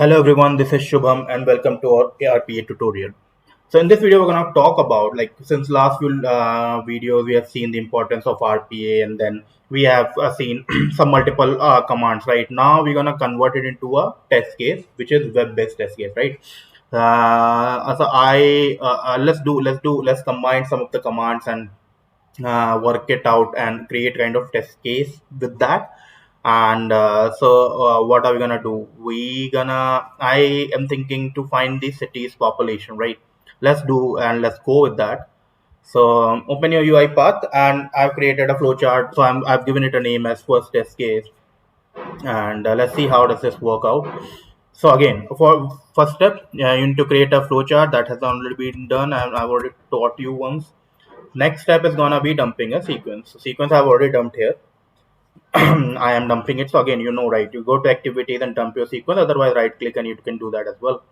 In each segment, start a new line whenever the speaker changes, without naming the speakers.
Hello everyone, this is Shubham and welcome to our ARPA tutorial. So in this video, we're going to talk about, like, since last few videos, we have seen the importance of RPA, and then we have seen some multiple commands. Right now, we're going to convert it into a test case, which is web-based test case, right? Let's combine some of the commands and work it out and create kind of test case with that. And what are we gonna do? I am thinking to find the city's population, right? Let's go with that. So open your UiPath, and I've created a flowchart. So I've given it a name as first test case, and let's see how does this work out. So again, for first step, you need to create a flowchart that has already been done, and I've already taught you once. Next step is gonna be dumping a sequence. So sequence I've already dumped here. I am dumping it. So again, right? You go to activities and dump your sequence. Otherwise, right click and you can do that as well.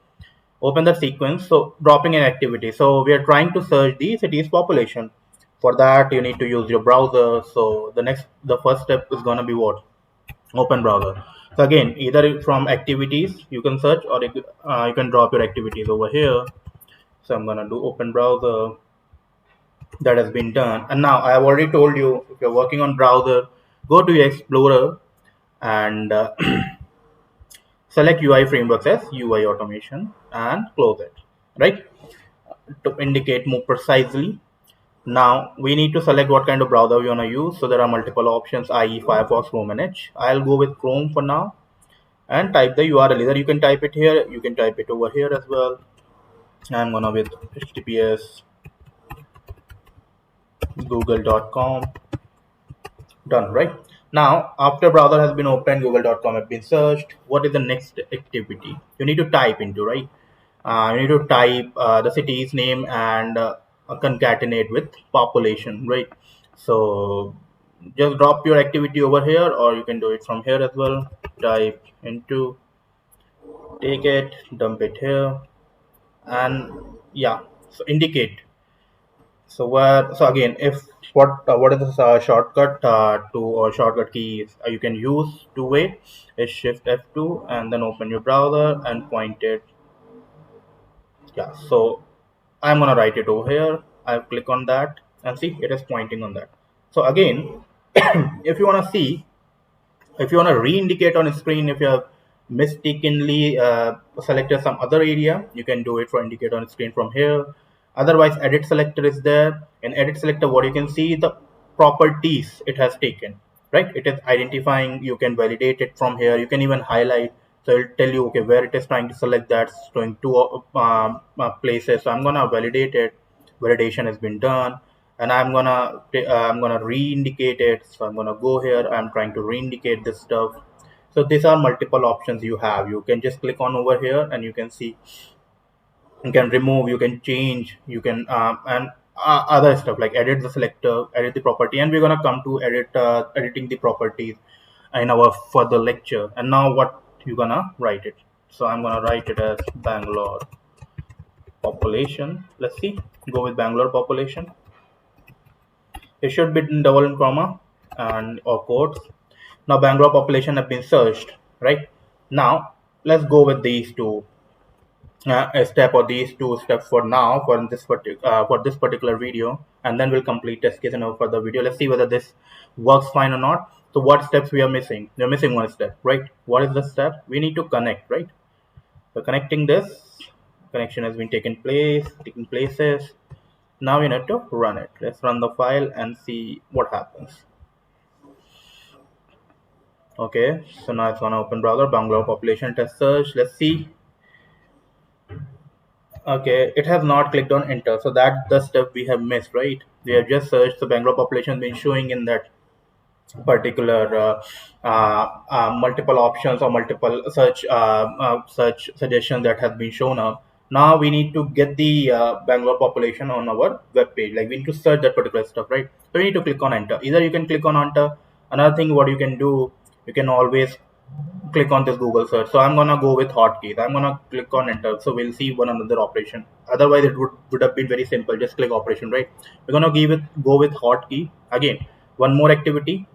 Open the sequence. So dropping an activity. So we are trying to search the city's population. For that, you need to use your browser. So the first step is gonna be what? Open browser. So again, either from activities you can search, or you can drop your activities over here. So I'm gonna do open browser. That has been done. And now I have already told you, if you're working on browser, go to your Explorer and select UI frameworks as UI automation and close it, right? To indicate more precisely. Now we need to select what kind of browser we want to use. So there are multiple options, i.e. Firefox, Chrome, and Edge. I'll go with Chrome for now and type the URL. Either you can type it here, you can type it over here as well. I'm gonna with https google.com. Done, right? Now, after browser has been opened, google.com has been searched, what is the next activity? You need to type into, right? You need to type the city's name and concatenate with population, right? So just drop your activity over here, or you can do it from here as well. Type into, take it, dump it here, and yeah, so indicate. So again, if what is the shortcut to or shortcut keys you can use to wait is Shift F2 and then open your browser and point it. Yeah, so I'm gonna write it over here. I'll click on that and see it is pointing on that. So again, if you wanna see, if you wanna re-indicate on a screen, if you have mistakenly selected some other area, you can do it for indicate on screen from here. Otherwise, edit selector is there. In edit selector, what you can see, the properties it has taken, right? It is identifying. You can validate it from here. You can even highlight. So it'll tell you, okay, where it is trying to select that, showing two places. So I'm gonna validate it. Validation has been done, and I'm gonna re-indicate it. So I'm gonna go here. I'm trying to re-indicate this stuff. So these are multiple options you have. You can just click on over here, and you can see, you can remove, you can change, you can and other stuff like edit the selector, edit the property, and we're gonna come to editing the properties in our further lecture. And now what you're gonna write it. So I'm gonna write it as Bangalore population. Let's see, go with Bangalore population. It should be in double and comma and or quotes. Now Bangalore population have been searched, right? Now let's go with these two a step or these two steps for now for this particular video, and then we'll complete test case in our further video. Let's see whether this works fine or not. So what steps we are missing? We're missing one step, right? What is the step? We need to connect, right? So connecting this, connection has been taken places. Now we need to run it. Let's run the file and see what happens. Okay, so now it's gonna open browser, Bangalore population test search. Let's see. Okay, it has not clicked on enter, so that's the step we have missed, right? We have just searched the Bangalore population been showing in that particular multiple options or multiple search suggestions that has been shown up. Now we need to get the Bangalore population on our web page. Like, we need to search that particular stuff, right? So we need to click on enter. Either you can click on enter. Another thing, what you can do, you can always click on this Google search. So I'm gonna go with hotkeys. I'm gonna click on enter. So we'll see one another operation. Otherwise, it would have been very simple. Just click operation, right? We're gonna go with hotkey again. One more activity.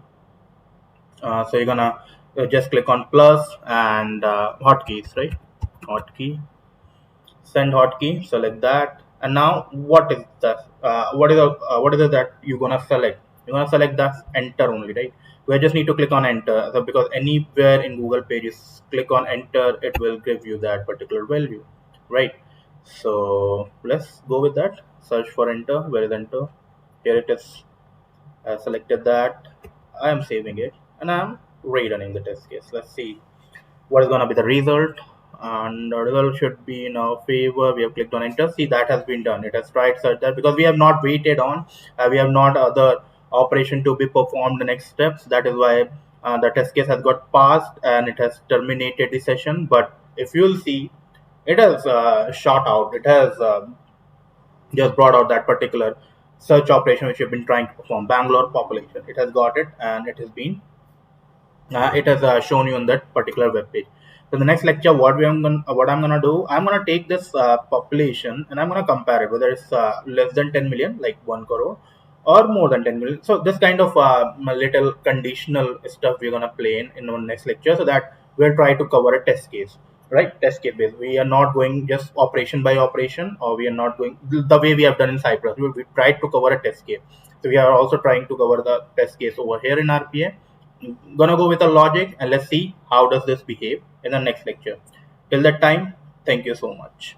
So you're gonna just click on plus and hotkeys, right? hotkey, send hotkey, select that. And now what is that? What is it that you're gonna select? You're gonna select that enter only, right? We just need to click on enter. So because anywhere in Google pages, click on enter, it will give you that particular value, right? So let's go with that. Search for enter. Where is enter? Here it is. I selected that. I am saving it and I'm rerunning the test case. Let's see what is going to be the result. And the result should be in our favor. We have clicked on enter. See, that has been done. It has tried search that because we have not waited on, we have not other operation to be performed the next steps. That is why the test case has got passed and it has terminated the session. But if you will see, it has shot out. It has just brought out that particular search operation which you've been trying to perform, Bangalore population. It has got it and it has shown you on that particular web page. So the next lecture, what I'm gonna do, I'm gonna take this population and I'm gonna compare it whether it's less than 10 million, like 1 crore, or more than 10 million. So this kind of little conditional stuff we're gonna play in our next lecture, so that we'll try to cover a test case, right? Test case based. We are not going just operation by operation, or we are not going the way we have done in Cypress. We tried to cover a test case. So we are also trying to cover the test case over here in RPA. Gonna go with a logic and let's see how does this behave in the next lecture. Till that time, thank you so much.